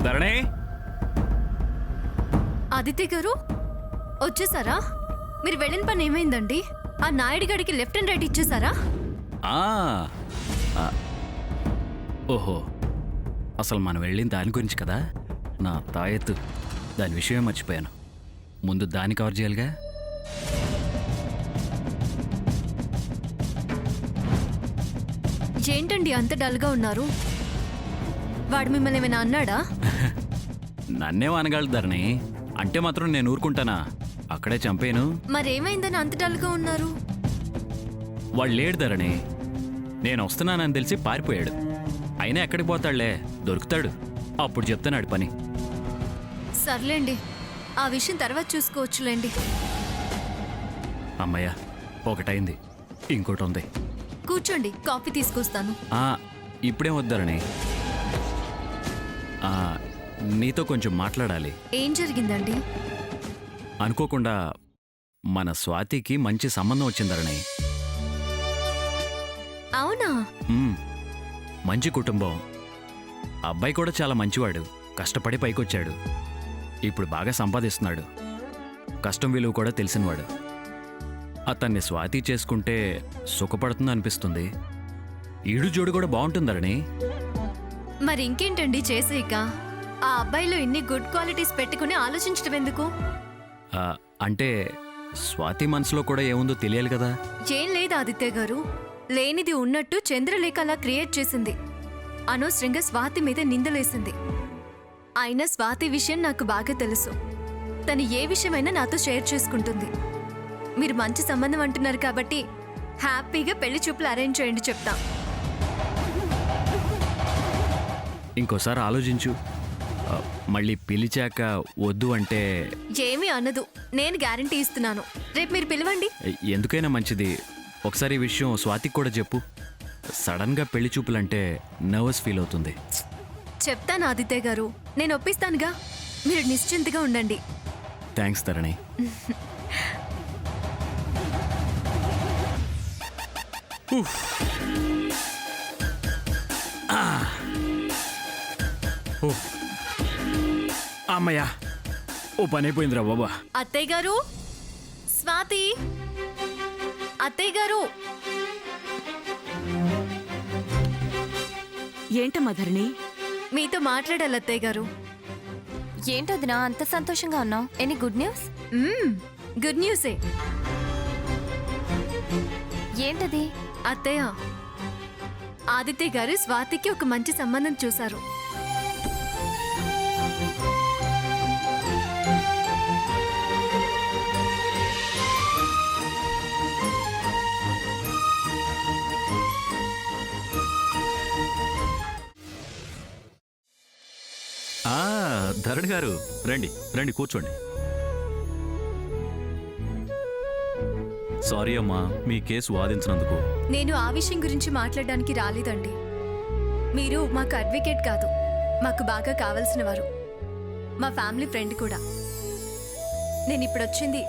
ధరణి, ఆదిత్య గారు వచ్చేసారా? మీరు వెళ్ళిన పని ఏమైందండి? ఆ నాయుడు గడికి లెఫ్ట్ అండ్ రైట్ ఇచ్చేసారా? ఆ, ఆ, ఓహో, అసలు మనం వెళ్ళిన దాని గురించి కదా. నా తాయెత్తు, దాని విషయమే మర్చిపోయాను. ముందు దాన్ని కవర్ చేయాలిగా. ఏంటండి అంత డల్గా ఉన్నారు? వాడు మిమ్మల్ని ఏమైనా అన్నాడా? నన్నేం అనగలదు ధరణి, అంటే మాత్రం నేను ఊరుకుంటానా? అక్కడే చంపేను. మరేమైందని అంత డల్గా ఉన్నారు? వాడు లేడు ధరణి, నేను వస్తున్నానని తెలిసి పారిపోయాడు. అయినా ఎక్కడికి పోతాడులే, దొరుకుతాడు, అప్పుడు చెప్తానాడు పని. సర్లేండి, ఆ విషయం తర్వాత చూసుకోవచ్చులేండి. అమ్మయ్య, ఒకటైంది, ఇంకోటి ఉంది. కూర్చోండి, కాఫీ తీసుకొస్తాను. ఇప్పుడేం వద్దారని, నీతో కొంచెం మాట్లాడాలి. ఏం జరిగిందండి? అనుకోకుండా మన స్వాతికి మంచి సంబంధం వచ్చిందరణి. అవునా? మంచి కుటుంబం, అబ్బాయి కూడా చాలా మంచివాడు, కష్టపడి పైకొచ్చాడు, ఇప్పుడు బాగా సంపాదిస్తున్నాడు, కష్టం విలువ కూడా తెలిసినవాడు. అతన్ని స్వాతి చేసుకుంటే సుఖపడుతుంది అనిపిస్తుంది. ఈడు జోడు కూడా బాగుంటుందరణి. మరి ఇంకేంటండి చేసేక? ఆ అబ్బాయిలో ఇన్ని గుడ్ క్వాలిటీస్ పెట్టుకుని ఆలోచించడం ఎందుకు? అంటే స్వాతి మనసులో కూడా ఏముందో తెలియాలి కదా. ఏం లేదు ఆదిత్య గారు, లేనిది ఉన్నట్టు చంద్రలేఖ అలా క్రియేట్ చేసింది. అనవసరంగా స్వాతి మీద నిందలేసింది. అయినా స్వాతి విషయం నాకు బాగా తెలుసు. తను ఏ విషయమైనా నాతో షేర్ చేసుకుంటుంది. మీరు మంచి సంబంధం అంటున్నారు కాబట్టి హ్యాపీగా పెళ్లి చూపులు అరేంజ్ చేయండి చెప్తా. ఇంకోసారి ఆలోచించు, మళ్ళీ పిలిచాక వద్దు అంటే ఏమీ అనదు, నేను గ్యారంటీ ఇస్తున్నాను. రేపు మీరు పిలవండి. ఎందుకైనా మంచిది, ఒకసారి ఈ విషయం స్వాతికి కూడా చెప్పు. సడన్గా పెళ్లి చూపులంటే నర్వస్ ఫీల్ అవుతుంది. చెప్తాను ఆదిత్య గారు, నేను ఒప్పిస్తానుగా, మీరు నిశ్చింతగా ఉండండి. థ్యాంక్స్ తరణి. అమ్మయ్యా, ఓ పని అయిపోయిందిరా బాబా. అత్తయ్య గారు, స్వాతి, అత్తయ్య గారు. ఏంటమ్మా ధరణి? మీతో మాట్లాడాలి అత్తయ్య గారు. ఏంటొదినా అంత సంతోషంగా ఉన్నావు? Any good news? గుడ్ న్యూసే. ఏంటది? అత్తయ్య, ఆదిత్య గారు స్వాతికి ఒక మంచి సంబంధం చూశారు. ధరణి గారు, రండి రండి, కూర్చోండి. సారీ అమ్మా, మీ కేసు వాదించినందుకు. నేను ఆ విషయం గురించి మాట్లాడడానికి రాలేదండి. మీరు మాకు అడ్వకేట్ కాదు, మాకు బాగా కావలసిన వారు, మా ఫ్యామిలీ ఫ్రెండ్ కూడా. నేను ఇప్పుడు వచ్చింది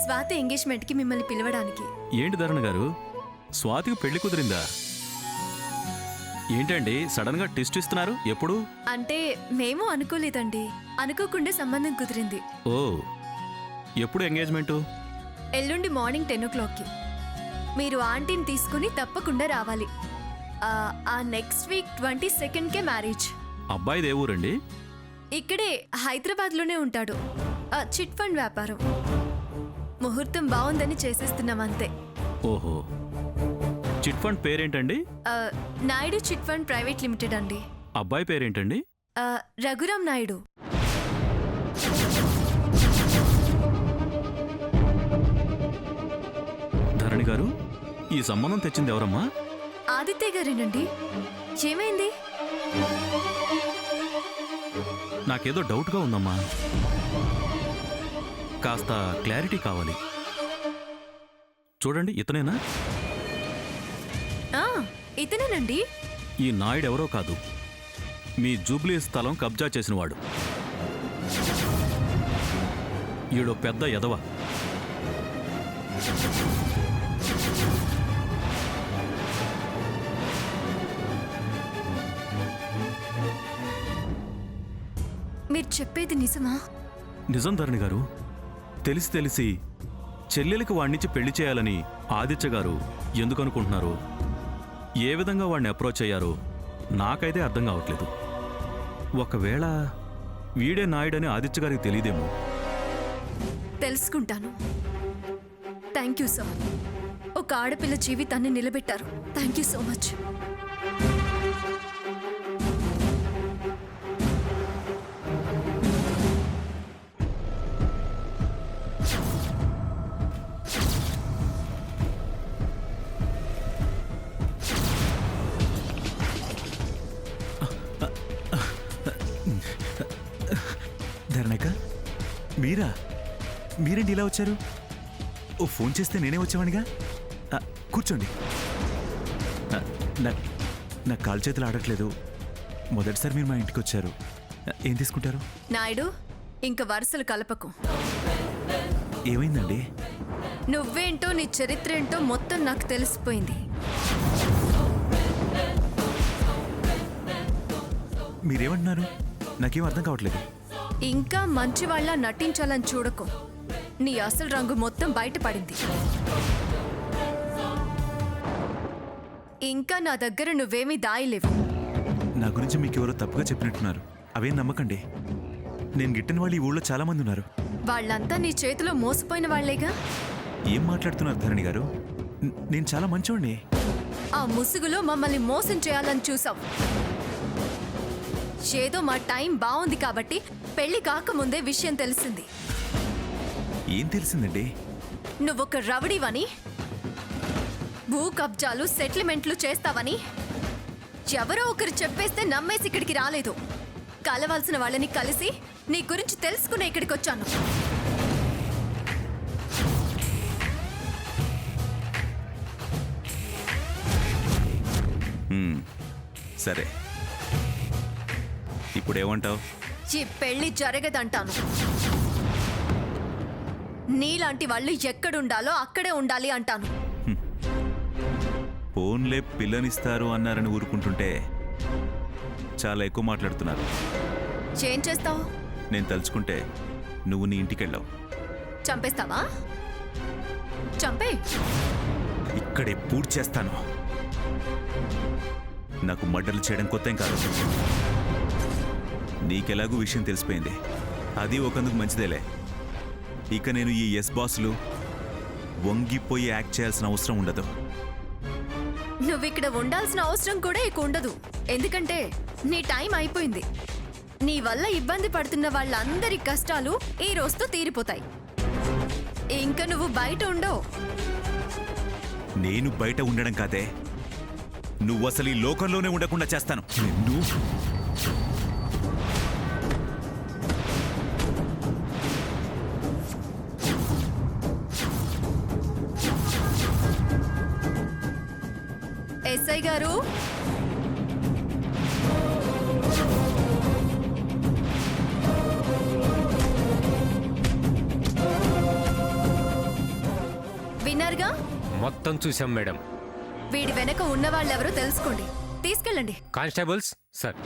స్వాతి ఎంగేజ్మెంట్కి మిమ్మల్ని పిలవడానికి. ఏంటి ధరణి గారు, స్వాతికి పెళ్లి కుదిరిందా? ఏంటండి సడన్ గా ట్విస్ట్ ఇస్తున్నారు? ఎప్పుడు? అంటే మేము అనుకోలేదండి, అనుకోకుండా సంబంధం కుదిరింది. ఓ, ఎప్పుడు ఎంగేజ్మెంటు? ఎల్లుండి మార్నింగ్ 10 o'clockకి. మీరు ఆంటీని తీసుకుని తప్పకుండా రావాలి. ఆ నెక్స్ట్ వీక్ 22ndకే మ్యారేజ్. అబ్బాయిది ఏ ఊరండి? ఇక్కడే హైదరాబాద్లోనే ఉంటాడు. చిట్ ఫండ్ వ్యాపారం. ముహూర్తం బాగుందని చేసేస్తున్నాం అంతే. ఓహో, చిట్ ఫండ్ పేరేంటండి? Naidu chit fund private limited అండి. అబ్బాయి పేరేంటండి? రఘురాం నాయుడు. ధరణి గారు, ఈ సంబంధం తెచ్చింది ఎవరమ్మా? ఆదిత్య గారేనండి. ఏమైంది? నాకేదో డౌట్గా ఉందమ్మా, కాస్త క్లారిటీ కావాలి. చూడండి, ఇతనేనా? ఇతనేనండి. ఈ నాయుడు ఎవరో కాదు, మీ జూబ్లీ స్థలం కబ్జా చేసినవాడు. ఈడో పెద్ద ఎదవ. మీరు చెప్పేది నిజమా? నిజం ధరణి గారు. తెలిసి తెలిసి చెల్లెలికి వాణ్ణిచ్చి పెళ్లి చేయాలని ఆదిత్య గారు ఎందుకు అనుకుంటున్నారు? ఏ విధంగా వాడిని అప్రోచ్ అయ్యారో నాకైతే అర్థం కావట్లేదు. ఒకవేళ వీడే నాయుడని ఆదిత్య గారికి తెలియదేమో. తెలుసుకుంటాను. Thank you sir. ఒక ఆడపిల్ల జీవితాన్ని నిలబెట్టారు. Thank you so much. ధరణక, మీరేంటి ఇలా వచ్చారు? ఓ ఫోన్ చేస్తే నేనే వచ్చేవాడిగా. కూర్చోండి. నా కాలు చేతులు ఆడట్లేదు. మొదటిసారి మీరు మా ఇంటికి వచ్చారు. ఏం తీసుకుంటారు? నాయుడు, ఇంక వరుసలు కలపకు. ఏమైందండి? నువ్వేంటో నీ చరిత్ర ఏంటో మొత్తం నాకు తెలిసిపోయింది. మీరేమంటున్నారు? నాకేం అర్థం కావట్లేదు. ఇంకా మంచివాళ్ళ నటించాలని చూడకు. నీ అసలు రంగు మొత్తం బయటపడింది. ఇంకా నా దగ్గర నువ్వేమీ దాయలేవు. నా గురించి మీకెవరో తప్పుగా చెప్పినట్టున్నారు. అవేం నమ్మకండి. నేను గిట్టని వాళ్ళు ఈ ఊళ్ళో చాలా మంది ఉన్నారు. వాళ్ళంతా నీ చేతిలో మోసపోయిన వాళ్లేగా. ఏం మాట్లాడుతున్నారు ధరణి గారు? నేను చాలా మంచోడిని. ఆ ముసుగులో మమ్మల్ని మోసం చేయాలని చూసావు. ఏదో మా టైం బాగుంది కాబట్టి పెళ్లి కాకముందే విషయం తెలిసింది. ఏం తెలిసిందండి? నువ్వొక రౌడీవని, భూ కబ్జాలు సెటిల్మెంట్లు చేస్తావని ఎవరో ఒకరు చెప్పేస్తే నమ్మేసి ఇక్కడికి రాలేదు. కలవాల్సిన వాళ్ళని కలిసి నీ గురించి తెలుసుకునే ఇక్కడికి వచ్చాను. సరే, ఇప్పుడేమంటావు? ఈ పెళ్లి జరగదంటాను. నీలాంటి వాళ్ళు ఎక్కడుండాలో అక్కడే ఉండాలి అంటాను. ఫోన్లే పిల్లనిస్తారు అన్నారని ఊరుకుంటుంటే చాలా ఎక్కువ మాట్లాడుతున్నారు. ఏం చేస్తావు? నేను తలుచుకుంటే నువ్వు నీ ఇంటికి వెళ్ళావు. చంపేస్తావా? చంపే. ఇక్కడే పూర్తి చేస్తాను. నాకు మర్డర్లు చేయడం కొత్తేం కాదు. నీకెలాగూ విషయం తెలిసిపోయింది. అది ఒకందుకు మంచిదేలే. ఇక నేను ఈ ఎస్ బాసులు వంగిపోయి యాక్ట్ చేయాల్సిన అవసరం ఉండదు. నువ్విక్కడ ఉండాల్సిన అవసరం కూడా ఇక ఉండదు. ఎందుకంటే నీ టైం అయిపోయింది. నీ వల్ల ఇబ్బంది పడుతున్న వాళ్ళందరి కష్టాలు ఈ రోజుతో తీరిపోతాయి. ఇంకా నువ్వు బయట ఉండవు. నేను బయట ఉండడం కాదే, నువ్వు అసలు ఈ లోకంలోనే ఉండకుండా చేస్తాను నిన్ను. ఎస్ఐ గారు, విన్నారుగా? మొత్తం చూసాం మేడం. వీడి వెనక ఉన్న వాళ్ళెవరో తెలుసుకోండి. తీసుకెళ్ళండి. Constables sir.